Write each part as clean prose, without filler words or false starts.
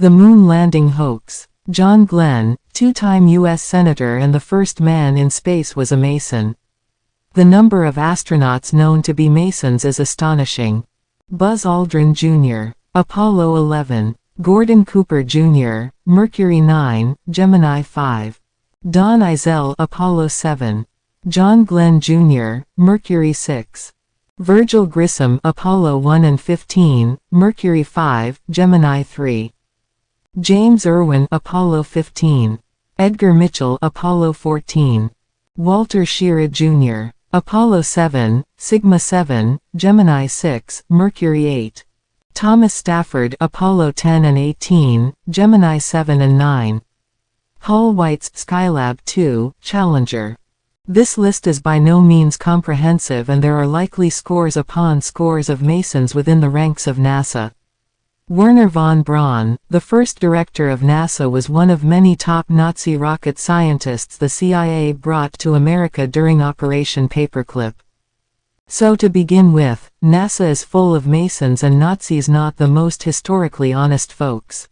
The moon landing hoax. John Glenn, two-time U.S. Senator and the first man in space, was a Mason. The number of astronauts known to be Masons is astonishing. Buzz Aldrin Jr., Apollo 11. Gordon Cooper Jr., Mercury 9, Gemini 5. Don Eisele, Apollo 7. John Glenn Jr., Mercury 6. Virgil Grissom, Apollo 1 and 15, Mercury 5, Gemini 3. James Irwin, Apollo 15. Edgar Mitchell, Apollo 14. Walter Schirra Jr., Apollo 7, Sigma 7, Gemini 6, Mercury 8. Thomas Stafford, Apollo 10 and 18, Gemini 7 and 9. Paul Weitz, Skylab 2, Challenger. This list is by no means comprehensive, and there are likely scores upon scores of Masons within the ranks of NASA. Wernher von Braun, the first director of NASA, was one of many top Nazi rocket scientists the CIA brought to America during Operation Paperclip. So to begin with, NASA is full of Masons and Nazis, not the most historically honest folks.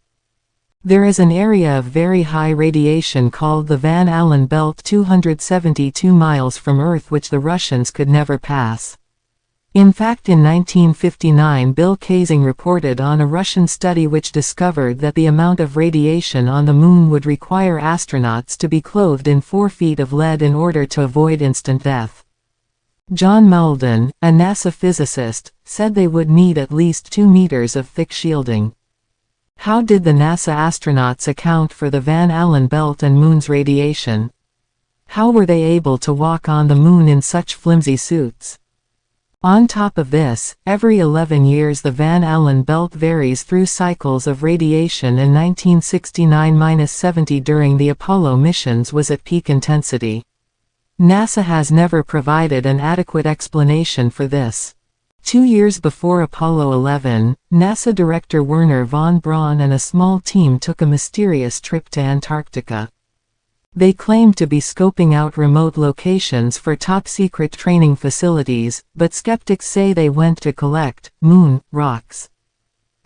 There is an area of very high radiation called the Van Allen Belt 272 miles from Earth which the Russians could never pass. In fact, in 1959 Bill Kaysing reported on a Russian study which discovered that the amount of radiation on the moon would require astronauts to be clothed in 4 feet of lead in order to avoid instant death. John Malden, a NASA physicist, said they would need at least 2 meters of thick shielding. How did the NASA astronauts account for the Van Allen belt and moon's radiation? How were they able to walk on the moon in such flimsy suits? On top of this, every 11 years the Van Allen belt varies through cycles of radiation. In 1969-70 during the Apollo missions was at peak intensity. NASA has never provided an adequate explanation for this. 2 years before Apollo 11, NASA Director Wernher von Braun and a small team took a mysterious trip to Antarctica. They claimed to be scoping out remote locations for top-secret training facilities, but skeptics say they went to collect moon rocks.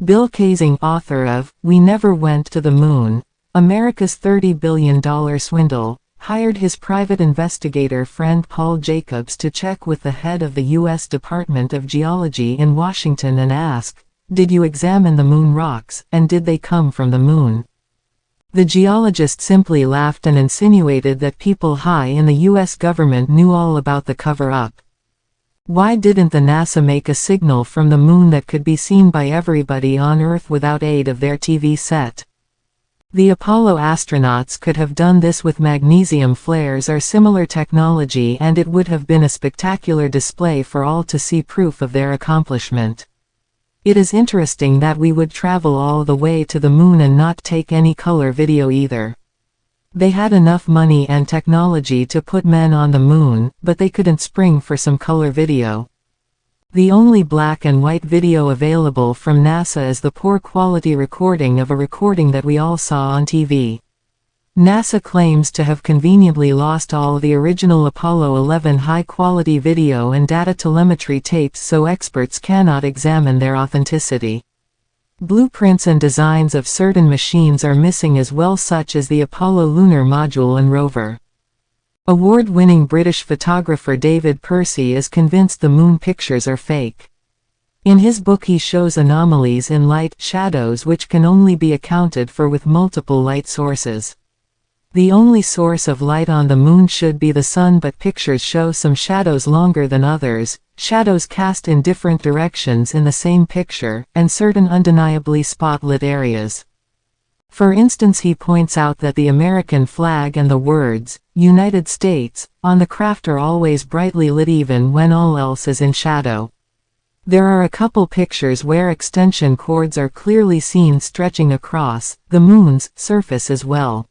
Bill Kaysing, author of We Never Went to the Moon, America's $30 billion Swindle, hired his private investigator friend Paul Jacobs to check with the head of the U.S. Department of Geology in Washington and ask, "Did you examine the moon rocks, and did they come from the moon?" The geologist simply laughed and insinuated that people high in the U.S. government knew all about the cover-up. Why didn't the NASA make a signal from the moon that could be seen by everybody on Earth without aid of their TV set? The Apollo astronauts could have done this with magnesium flares or similar technology, and it would have been a spectacular display for all to see, proof of their accomplishment. It is interesting that we would travel all the way to the moon and not take any color video either. They had enough money and technology to put men on the moon, but they couldn't spring for some color video. The only black and white video available from NASA is the poor quality recording of a recording that we all saw on TV. NASA claims to have conveniently lost all the original Apollo 11 high-quality video and data telemetry tapes, so experts cannot examine their authenticity. Blueprints and designs of certain machines are missing as well, such as the Apollo lunar module and rover. Award-winning British photographer David Percy is convinced the moon pictures are fake. In his book he shows anomalies in light, shadows which can only be accounted for with multiple light sources. The only source of light on the moon should be the sun, but pictures show some shadows longer than others, shadows cast in different directions in the same picture, and certain undeniably spotlit areas. For instance, he points out that the American flag and the words, United States, on the craft are always brightly lit even when all else is in shadow. There are a couple pictures where extension cords are clearly seen stretching across the moon's surface as well.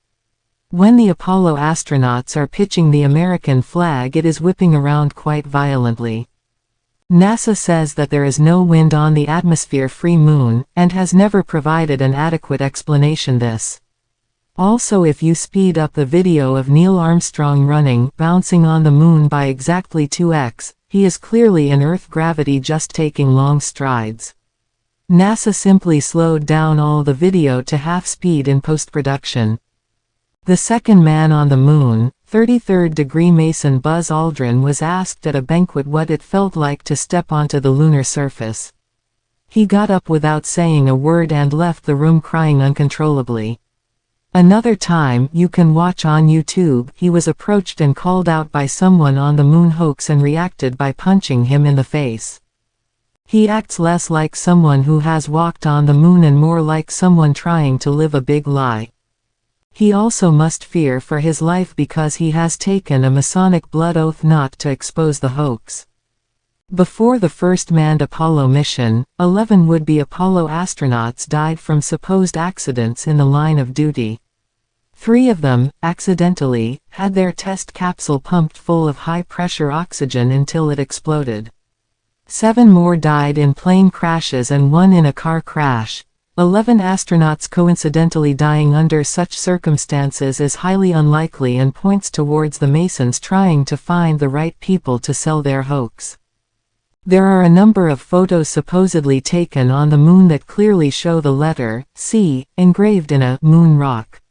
When the Apollo astronauts are pitching the American flag, it is whipping around quite violently. NASA says that there is no wind on the atmosphere-free moon, and has never provided an adequate explanation this. Also, if you speed up the video of Neil Armstrong bouncing on the moon by exactly 2x, he is clearly in Earth gravity just taking long strides. NASA simply slowed down all the video to half speed in post-production. The second man on the moon, 33rd-degree Mason Buzz Aldrin, was asked at a banquet what it felt like to step onto the lunar surface. He got up without saying a word and left the room crying uncontrollably. Another time, you can watch on YouTube, he was approached and called out by someone on the moon hoax and reacted by punching him in the face. He acts less like someone who has walked on the moon and more like someone trying to live a big lie. He also must fear for his life because he has taken a Masonic blood oath not to expose the hoax. Before the first manned Apollo mission, 11 would-be Apollo astronauts died from supposed accidents in the line of duty. 3 of them, accidentally, had their test capsule pumped full of high-pressure oxygen until it exploded. 7 more died in plane crashes and 1 in a car crash. 11 astronauts coincidentally dying under such circumstances is highly unlikely and points towards the Masons trying to find the right people to sell their hoax. There are a number of photos supposedly taken on the moon that clearly show the letter C engraved in a moon rock.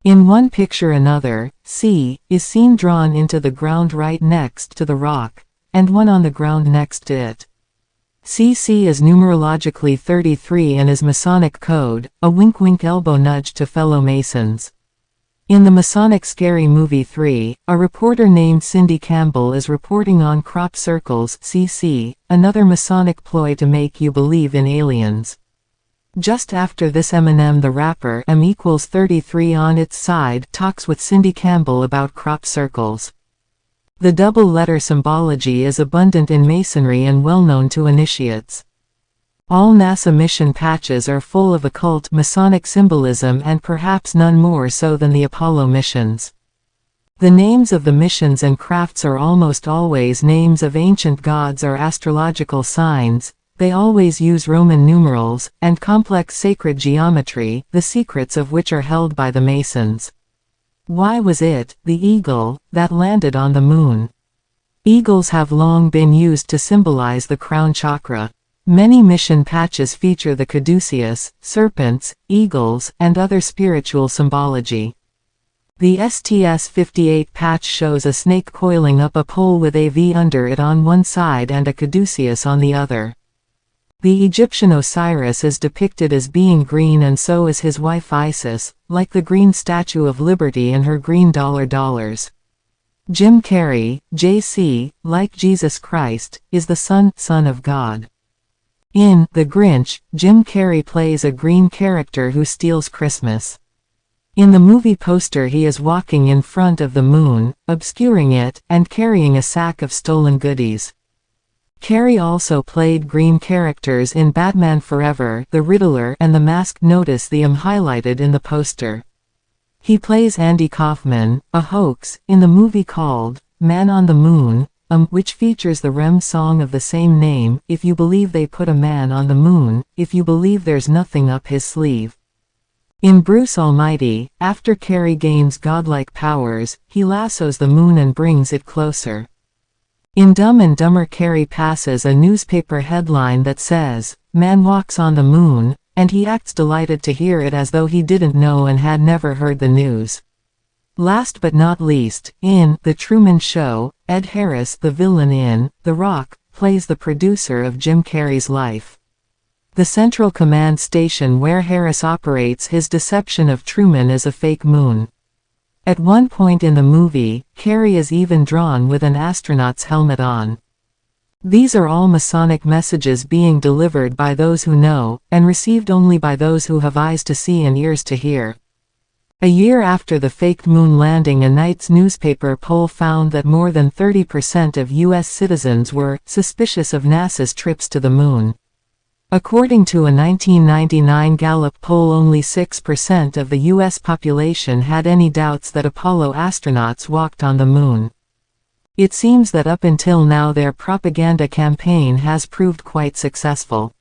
In one picture another C is seen drawn into the ground right next to the rock, and one on the ground next to it. CC is numerologically 33 and is Masonic code, a wink-wink elbow nudge to fellow Masons. In the Masonic Scary Movie 3, a reporter named Cindy Campbell is reporting on crop circles (CC), another Masonic ploy to make you believe in aliens. Just after this, Eminem the rapper M=33 on its side talks with Cindy Campbell about crop circles. The double-letter symbology is abundant in Masonry and well-known to initiates. All NASA mission patches are full of occult Masonic symbolism and perhaps none more so than the Apollo missions. The names of the missions and crafts are almost always names of ancient gods or astrological signs. They always use Roman numerals, and complex sacred geometry, the secrets of which are held by the Masons. Why was it, the eagle, that landed on the moon? Eagles have long been used to symbolize the crown chakra. Many mission patches feature the caduceus, serpents, eagles, and other spiritual symbology. The STS-58 patch shows a snake coiling up a pole with a V under it on one side and a caduceus on the other. The Egyptian Osiris is depicted as being green, and so is his wife Isis, like the green Statue of Liberty and her green dollars. Jim Carrey, JC, like Jesus Christ, is the son of God. In The Grinch, Jim Carrey plays a green character who steals Christmas. In the movie poster he is walking in front of the moon, obscuring it, and carrying a sack of stolen goodies. Carrey also played green characters in Batman Forever, The Riddler, and The Mask. Notice the highlighted in the poster. He plays Andy Kaufman, a hoax, in the movie called Man on the Moon, which features the REM song of the same name. If you believe they put a man on the moon, if you believe there's nothing up his sleeve. In Bruce Almighty, after Carrey gains godlike powers, he lassos the moon and brings it closer. In Dumb and Dumber, Carrey passes a newspaper headline that says, "Man walks on the moon," and he acts delighted to hear it as though he didn't know and had never heard the news. Last but not least, in The Truman Show, Ed Harris, the villain in The Rock, plays the producer of Jim Carrey's life. The Central Command Station where Harris operates his deception of Truman is a fake moon. At one point in the movie, Carrey is even drawn with an astronaut's helmet on. These are all Masonic messages being delivered by those who know, and received only by those who have eyes to see and ears to hear. A year after the faked moon landing, a night's newspaper poll found that more than 30% of U.S. citizens were suspicious of NASA's trips to the moon. According to a 1999 Gallup poll, only 6% of the U.S. population had any doubts that Apollo astronauts walked on the moon. It seems that up until now their propaganda campaign has proved quite successful.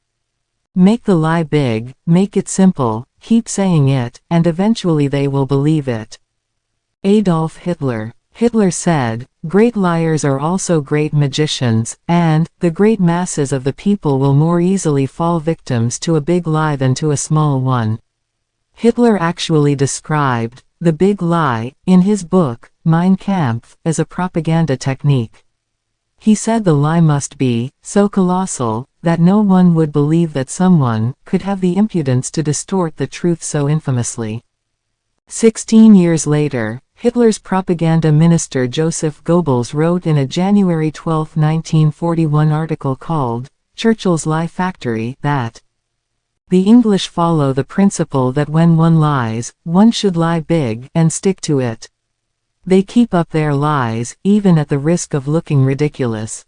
Make the lie big, make it simple, keep saying it, and eventually they will believe it. Adolf Hitler. Hitler said, "Great liars are also great magicians, and the great masses of the people will more easily fall victims to a big lie than to a small one." Hitler actually described the big lie in his book, Mein Kampf, as a propaganda technique. He said the lie must be so colossal that no one would believe that someone could have the impudence to distort the truth so infamously. 16 years later, Hitler's propaganda minister Joseph Goebbels wrote in a January 12, 1941 article called Churchill's Lie Factory that the English follow the principle that when one lies, one should lie big and stick to it. They keep up their lies, even at the risk of looking ridiculous.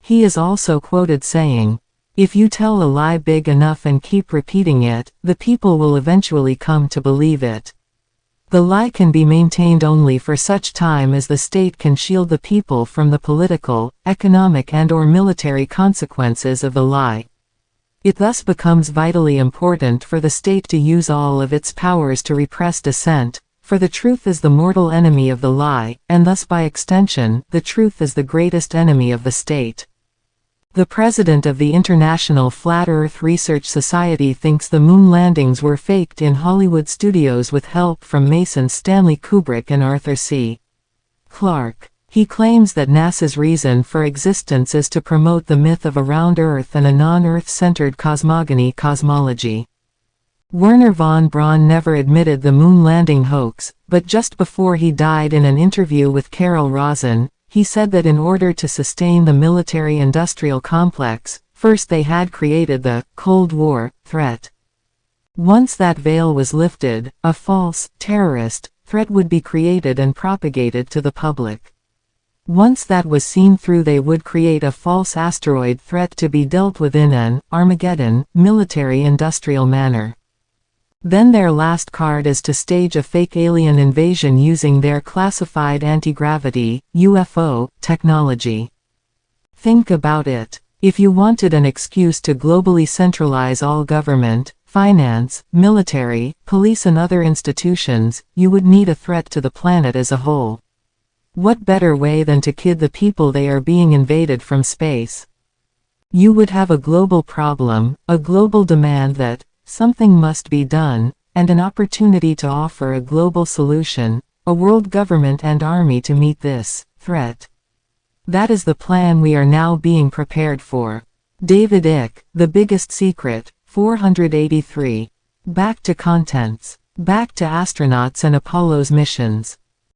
He is also quoted saying, "If you tell a lie big enough and keep repeating it, the people will eventually come to believe it. The lie can be maintained only for such time as the state can shield the people from the political, economic and/or military consequences of the lie. It thus becomes vitally important for the state to use all of its powers to repress dissent, for the truth is the mortal enemy of the lie, and thus by extension, the truth is the greatest enemy of the state." The president of the International Flat Earth Research Society thinks the moon landings were faked in Hollywood studios with help from Masons Stanley Kubrick and Arthur C. Clarke. He claims that NASA's reason for existence is to promote the myth of a round Earth and a non-Earth-centered cosmology. Werner von Braun never admitted the moon landing hoax, but just before he died in an interview with Carol Rosin, he said that in order to sustain the military-industrial complex, first they had created the Cold War threat. Once that veil was lifted, a false, terrorist threat would be created and propagated to the public. Once that was seen through, they would create a false asteroid threat to be dealt with in an Armageddon, military-industrial manner. Then their last card is to stage a fake alien invasion using their classified anti-gravity, UFO, technology. Think about it. If you wanted an excuse to globally centralize all government, finance, military, police and other institutions, you would need a threat to the planet as a whole. What better way than to kid the people they are being invaded from space? You would have a global problem, a global demand that something must be done, and an opportunity to offer a global solution, a world government and army to meet this threat. That is the plan we are now being prepared for. David Icke, The Biggest Secret, 483. Back to contents. Back to astronauts and Apollo's missions.